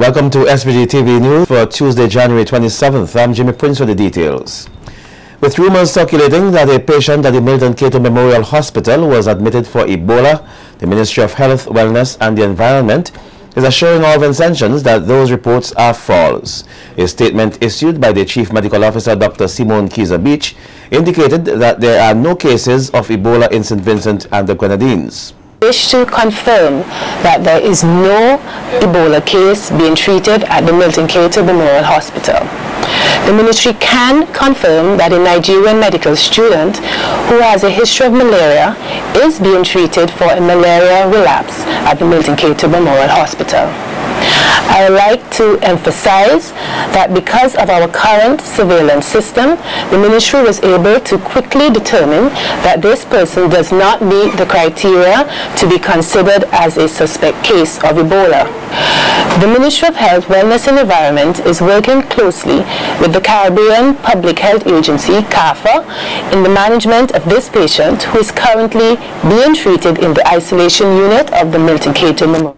Welcome to SVG-TV News for Tuesday, January 27th. I'm Jimmy Prince with the details. With rumors circulating that a patient at the Milton Cato Memorial Hospital was admitted for Ebola, the Ministry of Health, Wellness and the Environment is assuring all Vincentians that those reports are false. A statement issued by the Chief Medical Officer, Dr. Simone Kiza-Beach, indicated that there are no cases of Ebola in St. Vincent and the Grenadines. I wish to confirm that there is no Ebola case being treated at the Milton Cato Memorial Hospital. The ministry can confirm that a Nigerian medical student who has a history of malaria is being treated for a malaria relapse at the Milton Cato Memorial Hospital. I would like to emphasize that because of our current surveillance system, the ministry was able to quickly determine that this person does not meet the criteria to be considered as a suspect case of Ebola. The Ministry of Health, Wellness and Environment is working closely with the Caribbean Public Health Agency, CAFA, in the management of this patient who is currently being treated in the isolation unit of the Milton Cato Memorial.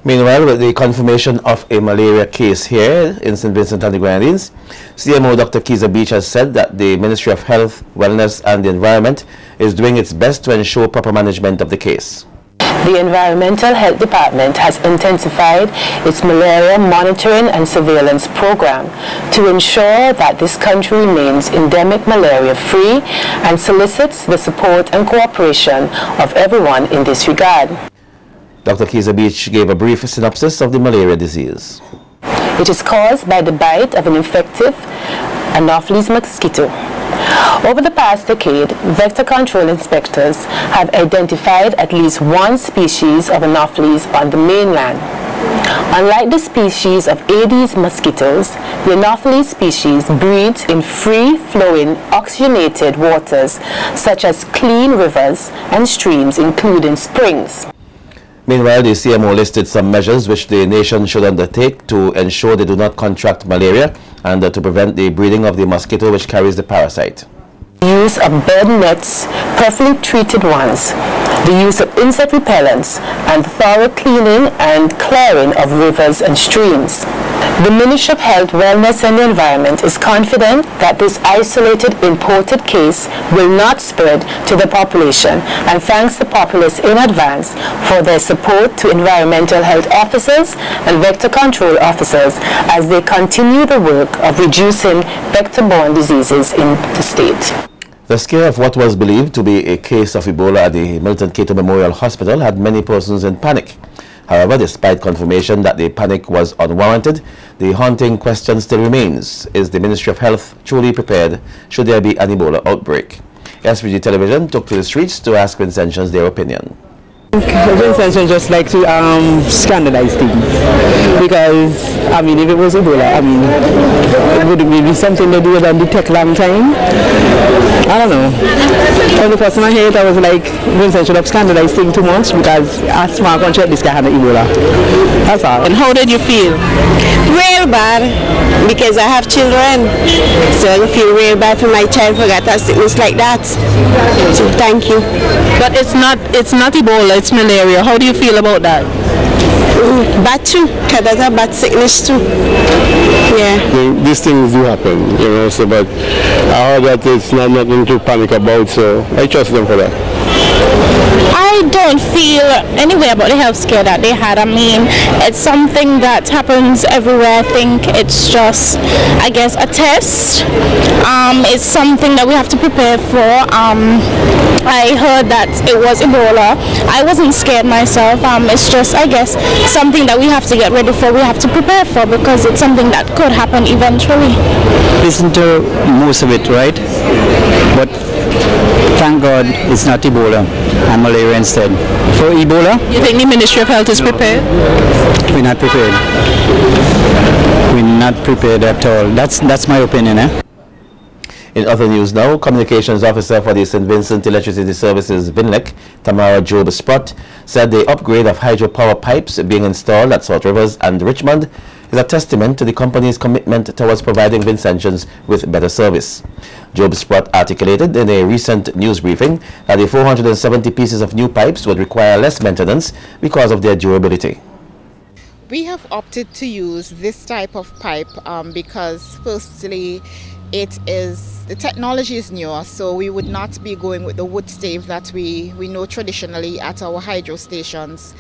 Meanwhile, with the confirmation of a malaria case here in St. Vincent and the Grenadines, CMO Dr. Kiza-Beach has said that the Ministry of Health, Wellness and the Environment is doing its best to ensure proper management of the case. The Environmental Health Department has intensified its malaria monitoring and surveillance program to ensure that this country remains endemic malaria free and solicits the support and cooperation of everyone in this regard. Dr. Kiza-Beach gave a brief synopsis of the malaria disease. It is caused by the bite of an infective Anopheles mosquito. Over the past decade, vector control inspectors have identified at least one species of Anopheles on the mainland. Unlike the species of Aedes mosquitoes, the Anopheles species breeds in free-flowing oxygenated waters such as clean rivers and streams, including springs. Meanwhile, the CMO listed some measures which the nation should undertake to ensure they do not contract malaria and to prevent the breeding of the mosquito which carries the parasite. The use of bed nets, perfectly treated ones, the use of insect repellents, and thorough cleaning and clearing of rivers and streams. The Ministry of Health, Wellness and the Environment is confident that this isolated imported case will not spread to the population and thanks the populace in advance for their support to environmental health officers and vector control officers as they continue the work of reducing vector-borne diseases in the state. The scare of what was believed to be a case of Ebola at the Milton Cato Memorial Hospital had many persons in panic. However, despite confirmation that the panic was unwarranted, the haunting question still remains. Is the Ministry of Health truly prepared should there be an Ebola outbreak? SVG Television took to the streets to ask Vincentians their opinion. Vincentians just like to scandalize things because, I mean, if it was Ebola, I mean, it would be something they do and detect long time. I don't know. When the person I heard, I was like, Vincent should have scandalized things too much because a small country this guy had Ebola. That's all. And how did you feel? Real bad because I have children, so I feel real bad for my child who got a sickness like that. So thank you. But it's not Ebola, it's malaria. How do you feel about that? Bad too, because that's a bad sickness too. Yeah. These things do happen, you know, so but I heard that it's not nothing to panic about, so I trust them for that. I don't feel any way about the health scare that they had. I mean, it's something that happens everywhere. I think it's just, I guess, a test. It's something that we have to prepare for. I heard that it was Ebola. I wasn't scared myself. It's just, I guess, something that we have to get ready for. We have to prepare for because it's something that could happen eventually. Listen to most of it, right? But thank God it's not Ebola and malaria instead. For Ebola, You think the Ministry of Health is prepared? we're not prepared. We're not prepared at all. That's my opinion, eh? In other news now, Communications Officer for the St. Vincent Electricity Services VINLEC, Tamara Job Sprott, said the upgrade of hydropower pipes being installed at Salt Rivers and Richmond is a testament to the company's commitment towards providing Vincentians with better service. Job Sprott articulated in a recent news briefing that the 470 pieces of new pipes would require less maintenance because of their durability. We have opted to use this type of pipe because firstly, the technology is newer, so we would not be going with the wood stave that we know traditionally at our hydro stations.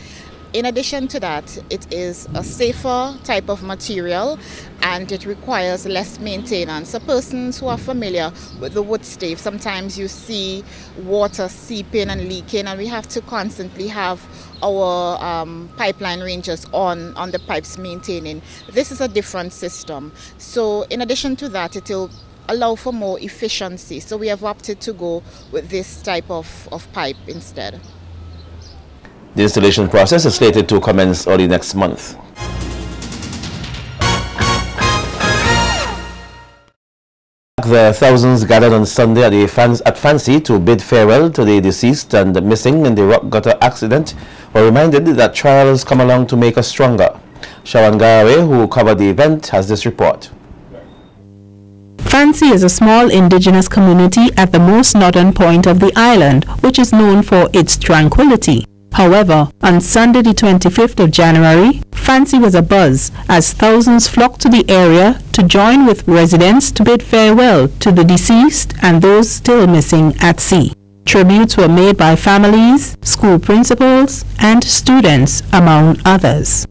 In addition to that, it is a safer type of material and it requires less maintenance. So persons who are familiar with the wood stave, sometimes you see water seeping and leaking, and we have to constantly have our pipeline rangers on the pipes maintaining. This is a different system. So in addition to that, it will allow for more efficiency. So we have opted to go with this type of pipe instead. The installation process is slated to commence early next month. The thousands gathered on Sunday at Fancy to bid farewell to the deceased and missing in the rock gutter accident were reminded that trials come along to make us stronger. Shawan Garawe, who covered the event, has this report. Fancy is a small indigenous community at the most northern point of the island, which is known for its tranquility. However, on Sunday the 25th of January, Fancy was abuzz as thousands flocked to the area to join with residents to bid farewell to the deceased and those still missing at sea. Tributes were made by families, school principals, and students, among others.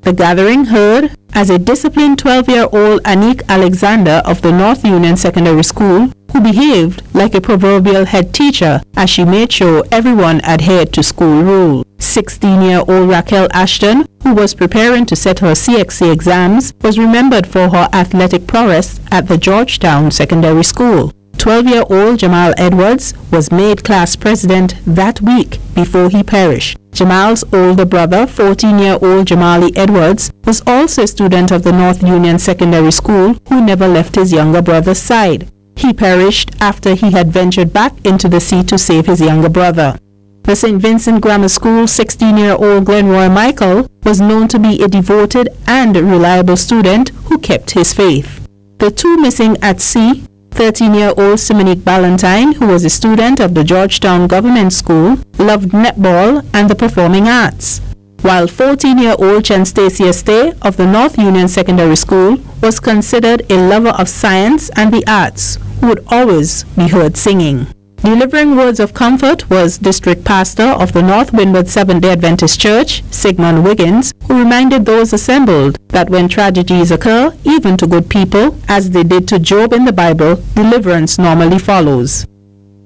The gathering heard as a disciplined 12-year-old Anik Alexander of the North Union Secondary School, who behaved like a proverbial head teacher as she made sure everyone adhered to school rules. 16-year-old Raquel Ashton, who was preparing to set her CXC exams, was remembered for her athletic prowess at the Georgetown Secondary School. 12-year-old Jamal Edwards was made class president that week before he perished. Jamal's older brother, 14-year-old Jamali Edwards, was also a student of the North Union Secondary School who never left his younger brother's side. He perished after he had ventured back into the sea to save his younger brother. The St. Vincent Grammar School 16-year-old Glenroy Michael was known to be a devoted and reliable student who kept his faith. The two missing at sea, 13-year-old Simonique Ballantyne, who was a student of the Georgetown Government School, loved netball and the performing arts, while 14-year-old Chanstacia Stay of the North Union Secondary School was considered a lover of science and the arts, who would always be heard singing. Delivering words of comfort was District Pastor of the North Windward Seventh-day Adventist Church, Sigmund Wiggins, who reminded those assembled that when tragedies occur, even to good people, as they did to Job in the Bible, deliverance normally follows.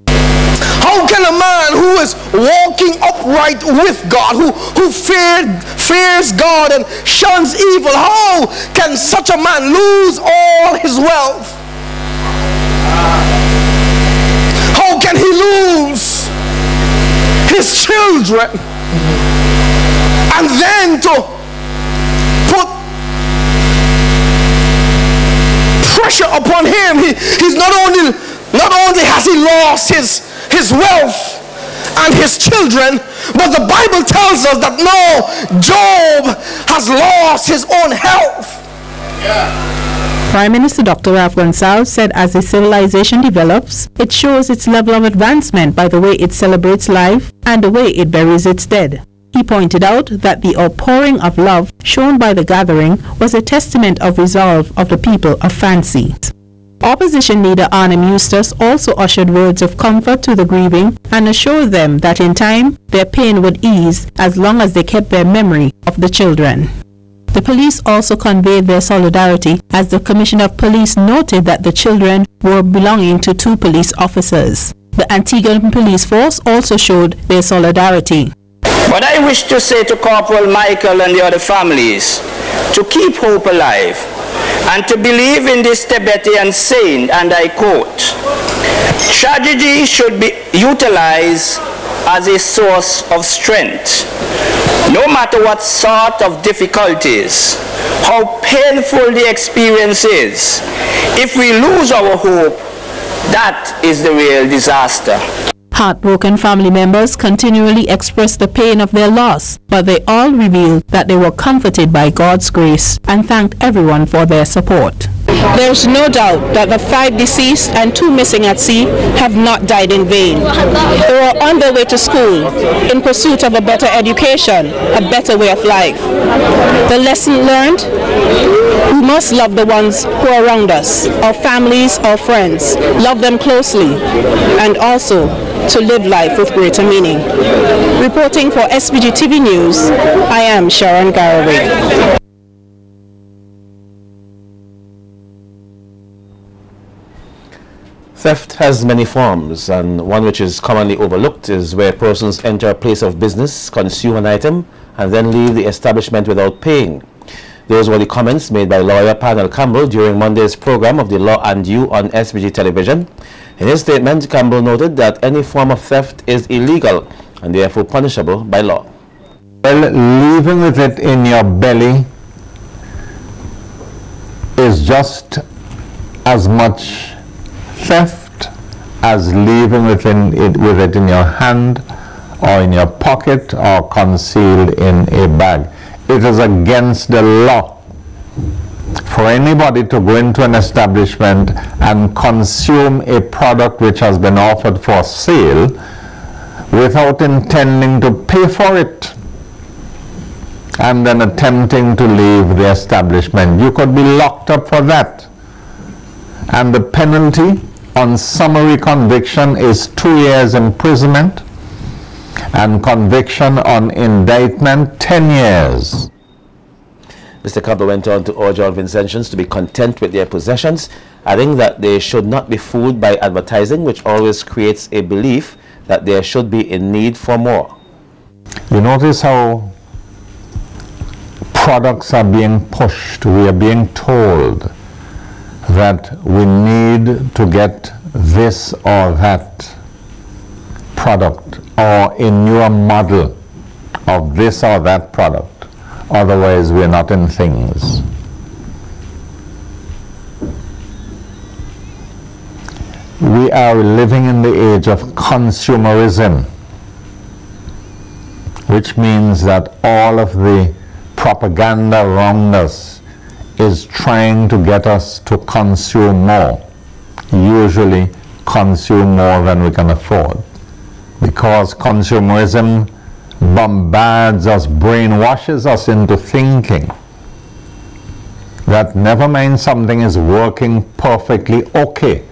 How can a man who is walking upright with God, who fears God and shuns evil, how can such a man lose all his wealth? How can he lose his children? And then to put pressure upon him. He's not only has he lost his wealth and his children, but the Bible tells us that no, Job has lost his own health. Prime Minister Dr. Ralph Gonsalves said as a civilization develops, it shows its level of advancement by the way it celebrates life and the way it buries its dead. He pointed out that the outpouring of love shown by the gathering was a testament of resolve of the people of Fancy. Opposition leader Arnhem Eustace also ushered words of comfort to the grieving and assured them that in time their pain would ease as long as they kept their memory of the children. The police also conveyed their solidarity as the Commissioner of Police noted that the children were belonging to two police officers. The Antiguan Police Force also showed their solidarity. But I wish to say to Corporal Michael and the other families to keep hope alive and to believe in this Tibetan saying, and I quote, Tragedy should be utilized as a source of strength. No matter what sort of difficulties, how painful the experience is, if we lose our hope, that is the real disaster. Heartbroken family members continually expressed the pain of their loss, but they all revealed that they were comforted by God's grace and thanked everyone for their support. There's no doubt that the 5 deceased and 2 missing at sea have not died in vain. They were on their way to school in pursuit of a better education, a better way of life. The lesson learned: we must love the ones who are around us, our families, our friends, love them closely, and also to live life with greater meaning. Reporting for SVG-TV News, I am Sharon Garraway. Theft has many forms, and one which is commonly overlooked is where persons enter a place of business, consume an item, and then leave the establishment without paying. Those were the comments made by lawyer Panel Campbell during Monday's program of The Law and You on SVG Television. In his statement, Campbell noted that any form of theft is illegal and therefore punishable by law. Well, leaving with it in your belly is just as much theft as leaving with it in your hand or in your pocket or concealed in a bag. It is against the law for anybody to go into an establishment and consume a product which has been offered for sale without intending to pay for it and then attempting to leave the establishment. You could be locked up for that. And the penalty on summary conviction is 2 years imprisonment, and conviction on indictment 10 years. Mr. Campbell went on to urge all Vincentians to be content with their possessions, adding that they should not be fooled by advertising, which always creates a belief that there should be a need for more. You notice how products are being pushed. We are being told that we need to get this or that product or a newer model of this or that product. Otherwise, we're not in things. We are living in the age of consumerism, which means that all of the propaganda around us is trying to get us to consume more, usually consume more than we can afford, because consumerism bombards us, brainwashes us into thinking that never mind something is working perfectly okay,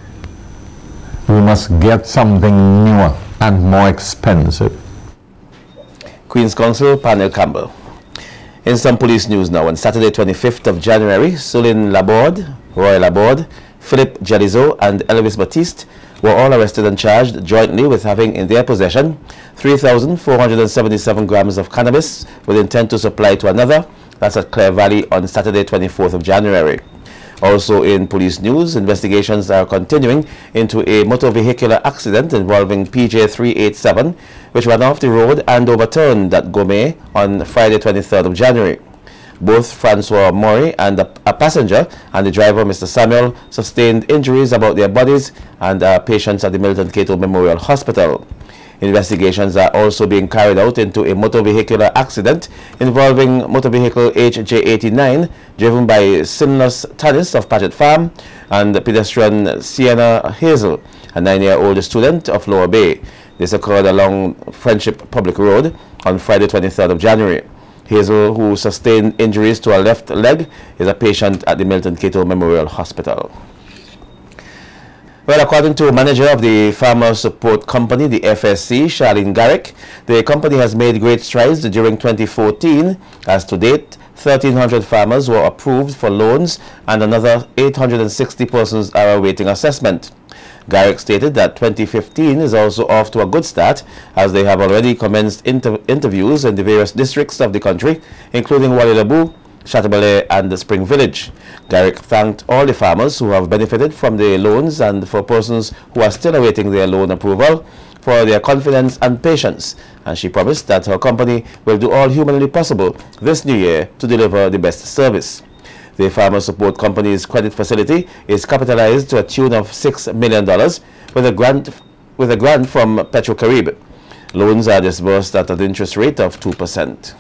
we must get something newer and more expensive. Queen's Counsel Panel Campbell. In some police news now, on Saturday 25th of January, Sulin Laborde, Roy Laborde, Philip Jelizo and Elvis Batiste were all arrested and charged jointly with having in their possession 3,477 grams of cannabis with intent to supply to another. That's at Clare Valley on Saturday 24th of January. Also in police news, investigations are continuing into a motor vehicular accident involving PJ 387, which ran off the road and overturned at Gome on Friday 23rd of January. Both Francois Maury and a passenger and the driver, Mr. Samuel, sustained injuries about their bodies and are patients at the Milton Cato Memorial Hospital. Investigations are also being carried out into a motor vehicular accident involving motor vehicle HJ89 driven by Sinless Tanis of Paget Farm and pedestrian Sienna Hazel, a 9-year-old student of Lower Bay. This occurred along Friendship Public Road on Friday 23rd of January. Hazel, who sustained injuries to her left leg, is a patient at the Milton Cato Memorial Hospital. Well, according to manager of the Farmer Support Company, the FSC, Charlene Garrick, the company has made great strides during 2014, as to date, 1,300 farmers were approved for loans and another 860 persons are awaiting assessment. Garrick stated that 2015 is also off to a good start, as they have already commenced interviews in the various districts of the country, including Walilabu, Chateaubalais and the Spring Village. Derek thanked all the farmers who have benefited from the loans and for persons who are still awaiting their loan approval for their confidence and patience, and she promised that her company will do all humanly possible this new year to deliver the best service. The Farmer Support Company's credit facility is capitalized to a tune of $6 million with a grant from Petro-Carib. Loans are disbursed at an interest rate of 2%.